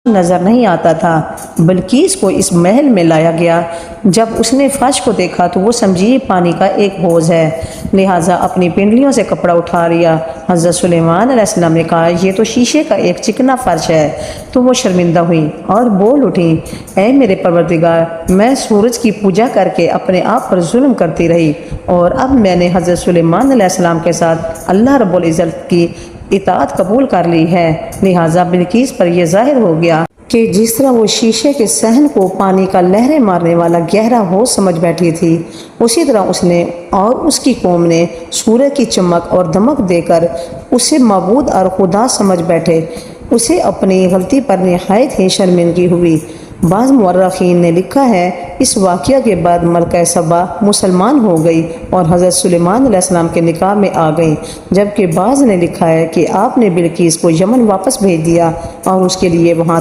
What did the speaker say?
نظر نہیں آتا تھا۔ بلقیس کو اس محل میں لایا گیا۔ جب اس نے فرش کو دیکھا تو وہ سمجھی یہ پانی کا ایک حوض ہے، لہٰذا اپنی پنڈلیوں سے کپڑا اٹھا لیا۔ حضرت سلیمان علیہ السلام نے کہا یہ تو شیشے کا ایک چکنا فرش ہے، تو وہ شرمندہ ہوئی اور بول اٹھی، اے میرے پروردگار، میں سورج کی پوجا کر کے اپنے آپ پر ظلم کرتی رہی، اور اب میں نے حضرت سلیمان علیہ السلام کے ساتھ اللہ رب العزت کی اطاعت قبول کر لی ہے۔ لہٰذا بلقیس پر یہ ظاہر ہو گیا کہ جس طرح وہ شیشے کے صحن کو پانی کا لہریں مارنے والا گہرا حوض سمجھ بیٹھی تھی، اسی طرح اس نے اور اس کی قوم نے سورج کی چمک اور دمک دے کر اسے معبود اور خدا سمجھ بیٹھے۔ اسے اپنی غلطی پر نہایت ہی شرمندگی ہوئی۔ بعض مورخین نے لکھا ہے اس واقعہ کے بعد ملکہ سبا مسلمان ہو گئی اور حضرت سلیمان علیہ السلام کے نکاح میں آ گئی، جبکہ بعض نے لکھا ہے کہ آپ نے بلقیس کو یمن واپس بھیج دیا اور اس کے لیے وہاں